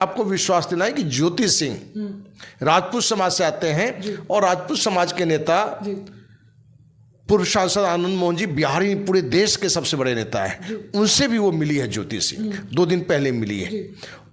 आपको विश्वास दिलाएं कि ज्योति सिंह राजपूत समाज से आते हैं और राजपूत समाज के नेता पूर्व सांसद आनंद मोहन जी बिहार ही पूरे देश के सबसे बड़े नेता हैं। उनसे भी वो मिली है ज्योति सिंह, 2 दिन पहले मिली है।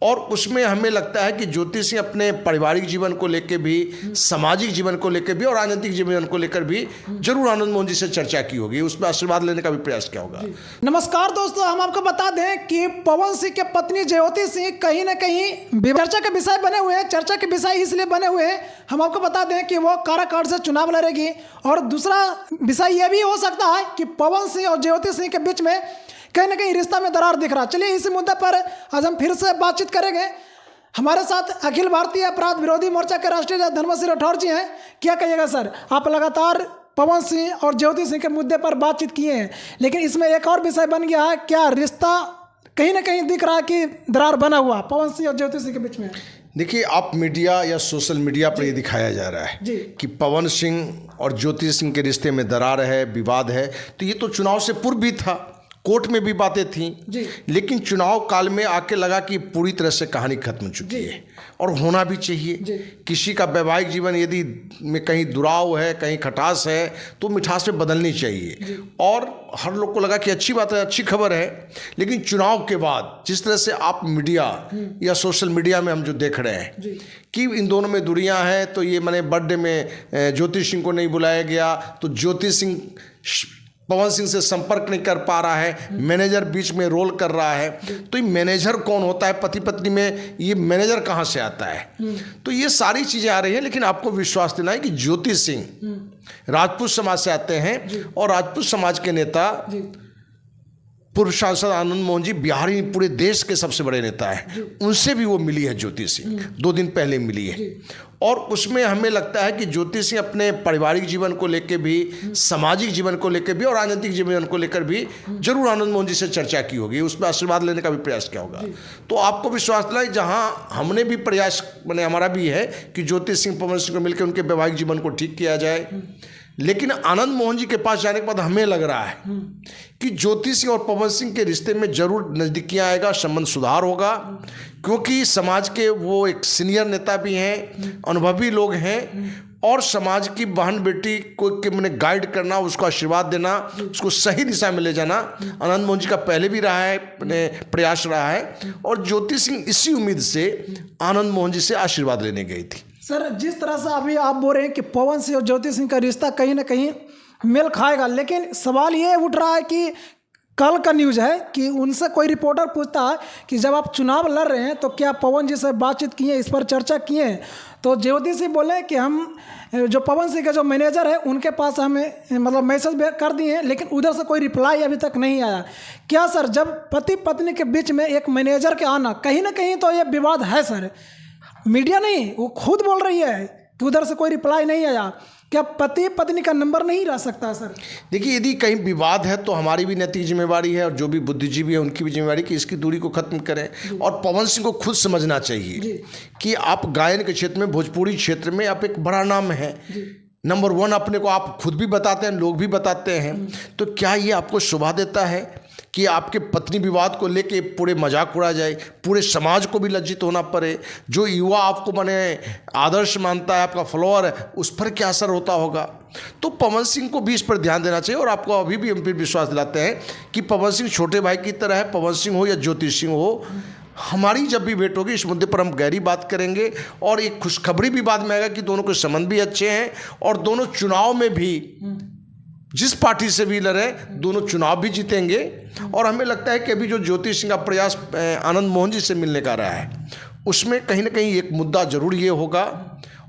और उसमें हमें लगता है कि ज्योति सिंह अपने पारिवारिक जीवन को लेकर भी, सामाजिक जीवन को लेकर भी और राजनीतिक जीवन को लेकर भी जरूर आनंद मोहन जी से चर्चा की होगी, उसमें आशीर्वाद लेने का भी प्रयास किया होगा। नमस्कार दोस्तों, हम आपको बता दें कि पवन सिंह के पत्नी ज्योति सिंह कहीं ना कहीं चर्चा के विषय बने हुए हैं। चर्चा के विषय इसलिए बने हुए हैं, हम आपको बता दें कि वो काराकाट से चुनाव लड़ेगी। और दूसरा विषय यह भी हो सकता है कि पवन सिंह और ज्योति सिंह के बीच में कहीं ना कहीं रिश्ता में दरार दिख रहा। चलिए इसी मुद्दे पर आज हम फिर से बातचीत करेंगे। हमारे साथ अखिल भारतीय अपराध विरोधी मोर्चा के राष्ट्रीय अध्यक्ष धर्मसिंह राठौर जी हैं। क्या कहिएगा सर, आप लगातार पवन सिंह और ज्योति सिंह के मुद्दे पर बातचीत किए हैं, लेकिन इसमें एक और विषय बन गया है, क्या रिश्ता कहीं ना कहीं दिख रहा है कि दरार बना हुआ पवन सिंह और ज्योति सिंह के बीच में? देखिए, आप मीडिया या सोशल मीडिया पर ये दिखाया जा रहा है कि पवन सिंह और ज्योति सिंह के रिश्ते में दरार है, विवाद है। तो ये तो चुनाव से पूर्व भी था, कोर्ट में भी बातें थी, लेकिन चुनाव काल में आके लगा कि पूरी तरह से कहानी खत्म हो चुकी है और होना भी चाहिए। किसी का वैवाहिक जीवन यदि में कहीं दुराव है, कहीं खटास है, तो मिठास में बदलनी चाहिए। और हर लोग को लगा कि अच्छी बात है, अच्छी खबर है। लेकिन चुनाव के बाद जिस तरह से आप मीडिया या सोशल मीडिया में हम जो देख रहे हैं कि इन दोनों में दूरियां हैं, तो ये मैंने बर्थडे में ज्योति सिंह को नहीं बुलाया गया, तो ज्योति सिंह पवन सिंह से संपर्क नहीं कर पा रहा है, मैनेजर बीच में रोल कर रहा है। तो ये मैनेजर कौन होता है पति पत्नी में, ये मैनेजर कहाँ से आता है? तो ये सारी चीज़ें आ रही हैं। लेकिन आपको विश्वास दिलाएं कि ज्योति सिंह राजपूत समाज से आते हैं और राजपूत समाज के नेता पूर्व सांसद आनंद मोहन जी बिहार ही पूरे देश के सबसे बड़े नेता हैं। उनसे भी वो मिली है ज्योति सिंह, 2 दिन पहले मिली है। और उसमें हमें लगता है कि ज्योति सिंह अपने पारिवारिक जीवन को लेकर भी, सामाजिक जीवन को लेकर भी और राजनीतिक जीवन को लेकर भी जरूर आनंद मोहन जी से चर्चा की होगी, उसमें आशीर्वाद लेने का भी प्रयास किया होगा। तो आपको विश्वास दिलाए, जहाँ हमने भी प्रयास हमारा भी है कि ज्योति सिंह पवन सिंह को मिलकर उनके वैवाहिक जीवन को ठीक किया जाए। लेकिन आनंद मोहन जी के पास जाने के बाद हमें लग रहा है कि ज्योति सिंह और पवन सिंह के रिश्ते में जरूर नज़दीकियाँ आएगा, संबंध सुधार होगा, क्योंकि समाज के वो एक सीनियर नेता भी हैं, अनुभवी लोग हैं। और समाज की बहन बेटी को के मैंने गाइड करना, उसको आशीर्वाद देना, उसको सही दिशा में ले जाना आनंद मोहन जी का पहले भी रहा है, प्रयास रहा है। और ज्योति सिंह इसी उम्मीद से आनंद मोहन जी से आशीर्वाद लेने गई थी। सर, जिस तरह से अभी आप बोल रहे हैं कि पवन सिंह और ज्योति सिंह का रिश्ता कहीं ना कहीं मेल खाएगा, लेकिन सवाल ये उठ रहा है कि कल का न्यूज़ है कि उनसे कोई रिपोर्टर पूछता है कि जब आप चुनाव लड़ रहे हैं तो क्या पवन जी से बातचीत किए, इस पर चर्चा किए हैं? तो ज्योति सिंह बोले कि हम जो पवन सिंह के जो मैनेजर है उनके पास हमें मतलब मैसेज कर दिए हैं, लेकिन उधर से कोई रिप्लाई अभी तक नहीं आया। क्या सर, जब पति पत्नी के बीच में एक मैनेजर के आना, कहीं ना कहीं तो ये विवाद है सर। मीडिया नहीं, वो खुद बोल रही है कि उधर से कोई रिप्लाई नहीं आया। क्या पति पत्नी का नंबर नहीं रह सकता सर? देखिए, यदि कहीं विवाद है तो हमारी भी नैतिक जिम्मेवारी है और जो भी बुद्धिजीवी है उनकी भी जिम्मेवारी कि इसकी दूरी को खत्म करें। और पवन सिंह को खुद समझना चाहिए कि आप गायन के क्षेत्र में, भोजपुरी क्षेत्र में आप एक बड़ा नाम है, नंबर 1 अपने को आप खुद भी बताते हैं, लोग भी बताते हैं। तो क्या ये आपको शोभा देता है कि आपके पत्नी विवाद को लेके पूरे मजाक उड़ा जाए, पूरे समाज को भी लज्जित होना पड़े? जो युवा आपको माने आदर्श मानता है, आपका फॉलोअर है, उस पर क्या असर होता होगा? तो पवन सिंह को भी इस पर ध्यान देना चाहिए। और आपको अभी भी हम फिर विश्वास दिलाते हैं कि पवन सिंह छोटे भाई की तरह है। पवन सिंह हो या ज्योति सिंह हो, हमारी जब भी भेंट होगी इस मुद्दे पर हम गहरी बात करेंगे। और एक खुशखबरी भी बाद में आएगा कि दोनों के संबंध भी अच्छे हैं और दोनों चुनाव में भी जिस पार्टी से भी लड़े, दोनों चुनाव भी जीतेंगे। और हमें लगता है कि अभी जो ज्योति सिंह का प्रयास आनंद मोहन जी से मिलने का रहा है, उसमें कहीं ना कहीं एक मुद्दा जरूर ये होगा।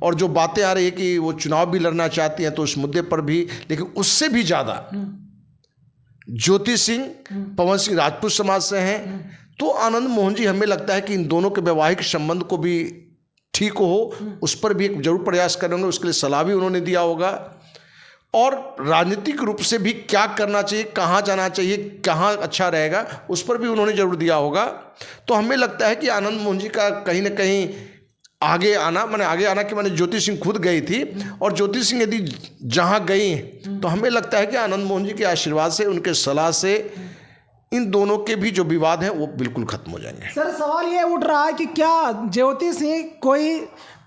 और जो बातें आ रही है कि वो चुनाव भी लड़ना चाहती हैं, तो उस मुद्दे पर भी, लेकिन उससे भी ज़्यादा ज्योति सिंह पवन सिंह राजपूत समाज से हैं। तो आनंद मोहन जी, हमें लगता है कि इन दोनों के वैवाहिक संबंध को भी ठीक हो, उस पर भी एक जरूर प्रयास करेंगे। उसके लिए सलाह भी उन्होंने दिया होगा। और राजनीतिक रूप से भी क्या करना चाहिए, कहाँ जाना चाहिए, कहाँ अच्छा रहेगा, उस पर भी उन्होंने जरूर दिया होगा। तो हमें लगता है कि आनंद मोहन जी का कहीं ना कहीं आगे आना, कि ज्योति सिंह खुद गई थी। और ज्योति सिंह यदि जहाँ गई तो हमें लगता है कि आनंद मोहन जी के आशीर्वाद से, उनके सलाह से इन दोनों के भी जो विवाद हैं वो बिल्कुल खत्म हो जाएंगे। सर सवाल ये उठ रहा है कि क्या ज्योति सिंह कोई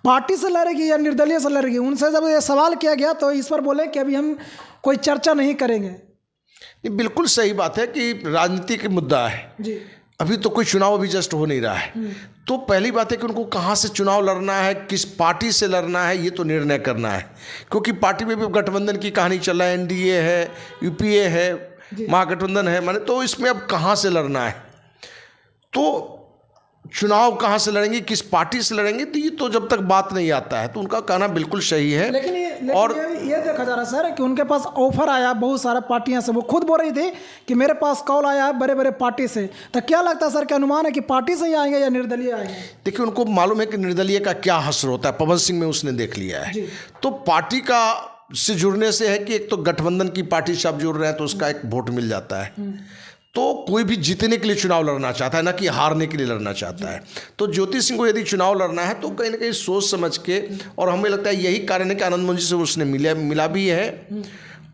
पार्टी से लड़ेगी या निर्दलीय से लड़ेगी? उनसे जब ये सवाल किया गया तो इस पर बोले कि अभी हम कोई चर्चा नहीं करेंगे। ये बिल्कुल सही बात है कि राजनीति का मुद्दा है जी। अभी तो कोई चुनाव अभी जस्ट हो नहीं रहा है, तो पहली बात है कि उनको कहाँ से चुनाव लड़ना है, किस पार्टी से लड़ना है, ये तो निर्णय करना है। क्योंकि पार्टी में भी गठबंधन की कहानी चल रहा है, एनडीए है, यूपीए है, महागठबंधन है, माने तो इसमें अब कहाँ से लड़ना है, तो चुनाव कहाँ से लड़ेंगे, किस पार्टी से लड़ेंगे, तो ये तो जब तक बात नहीं आता है तो उनका कहना बिल्कुल सही है। लेकिन ये देखा जा रहा है सर कि उनके पास ऑफर आया बहुत सारा पार्टियां से, वो खुद बोल रही थी कि मेरे पास कॉल आया है बड़े बड़े पार्टी से। तो क्या लगता है सर, क्या अनुमान है कि पार्टी से ही आएंगे या निर्दलीय आएंगे? देखिए, उनको मालूम है कि निर्दलीय का क्या हश्र होता है, पवन सिंह में उसने देख लिया है। तो पार्टी का से जुड़ने से है कि एक तो गठबंधन की पार्टी से आप जुड़ रहे हैं तो उसका एक वोट मिल जाता है, तो कोई भी जीतने के लिए चुनाव लड़ना चाहता है, ना कि हारने के लिए लड़ना चाहता है। तो ज्योति सिंह को यदि चुनाव लड़ना है तो कहीं ना कहीं सोच समझ के, और हमें लगता है यही कारण है कि आनंद मोहन जी से उसने मिला भी है।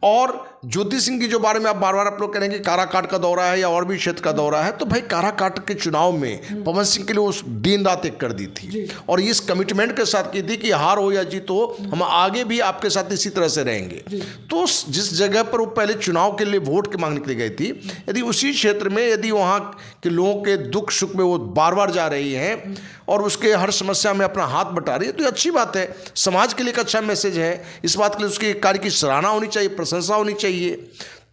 और ज्योति सिंह की जो बारे में आप बार बार आप लोग कह रहे हैं कि काराकाट का दौरा है या और भी क्षेत्र का दौरा है, तो भाई काराकाट के चुनाव में पवन सिंह के लिए उस दिन रात एक कर दी थी और इस कमिटमेंट के साथ की थी कि हार हो या जीत हो, हम आगे भी आपके साथ इसी तरह से रहेंगे। तो जिस जगह पर वो पहले चुनाव के लिए वोट के मांगने के लिए गई थी, यदि उसी क्षेत्र में यदि वहाँ के लोगों के दुख सुख में वो बार बार जा रही हैं और उसके हर समस्या में अपना हाथ बटा रही है, तो ये अच्छी बात है, समाज के लिए एक अच्छा मैसेज है। इस बात के लिए उसके कार्य की सराहना होनी चाहिए, प्रशंसा होनी चाहिए।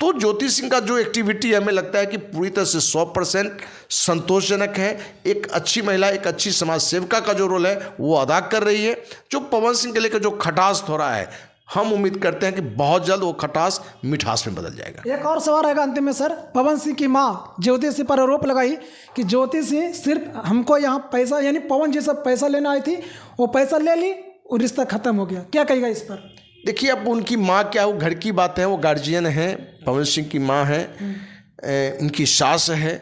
तो ज्योति सिंह का जो एक्टिविटी हमें लगता है कि पूरी तरह से 100% संतोषजनक है। एक अच्छी महिला, एक अच्छी समाज सेविका का जो रोल है वो अदा कर रही है। जो पवन सिंह के लेकर जो खटास हो रहा है, हम उम्मीद करते हैं कि बहुत जल्द वो खटास मिठास में बदल जाएगा। एक और सवाल रहेगा अंतिम में सर, पवन सिंह की मां ज्योति सिंह पर आरोप लगाई कि ज्योति सिंह सिर्फ हमको यहाँ पैसा, यानी पवन जी से पैसा लेना आई थी, वो पैसा ले ली और रिश्ता खत्म हो गया। क्या कहेगा इस पर? देखिए, अब उनकी माँ क्या, वो घर की बात है, वो गार्जियन है, पवन सिंह की माँ है, इनकी सास है।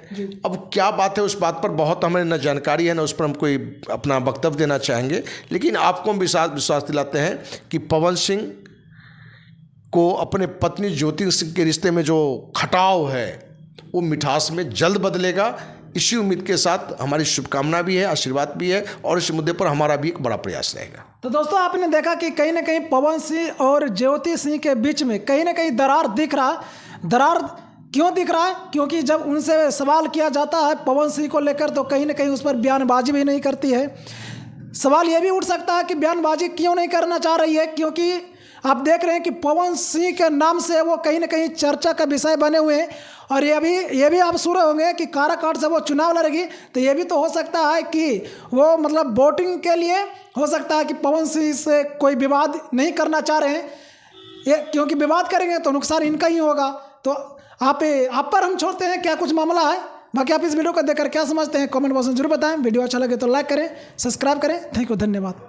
अब क्या बात है उस बात पर बहुत हमें न जानकारी है, न उस पर हम कोई अपना वक्तव्य देना चाहेंगे। लेकिन आपको हम विश्वास दिलाते हैं कि पवन सिंह को अपने पत्नी ज्योति सिंह के रिश्ते में जो खटाव है वो मिठास में जल्द बदलेगा। इसी उम्मीद के साथ हमारी शुभकामना भी है, आशीर्वाद भी है, और इस मुद्दे पर हमारा भी एक बड़ा प्रयास रहेगा। तो दोस्तों, आपने देखा कि कहीं ना कहीं पवन सिंह और ज्योति सिंह के बीच में कहीं ना कहीं दरार दिख रहा। दरार क्यों दिख रहा है? क्योंकि जब उनसे सवाल किया जाता है पवन सिंह को लेकर तो कहीं ना कहीं उस पर बयानबाजी भी नहीं करती है। सवाल ये भी उठ सकता है कि बयानबाजी क्यों नहीं करना चाह रही है, क्योंकि आप देख रहे हैं कि पवन सिंह के नाम से वो कहीं ना कहीं चर्चा का विषय बने हुए हैं। और ये भी आप सुन रहे होंगे कि काराकाट से वो चुनाव लड़ेगी, तो ये भी तो हो सकता है कि वो मतलब वोटिंग के लिए हो सकता है कि पवन सिंह से कोई विवाद नहीं करना चाह रहे हैं, ये क्योंकि विवाद करेंगे तो नुकसान इनका ही होगा। तो आप पर हम छोड़ते हैं क्या कुछ मामला है। बाकी आप इस वीडियो को देखकर क्या समझते हैं कमेंट बॉक्स में जरूर बताएं। वीडियो अच्छा लगे तो लाइक करें, सब्सक्राइब करें। थैंक यू, धन्यवाद।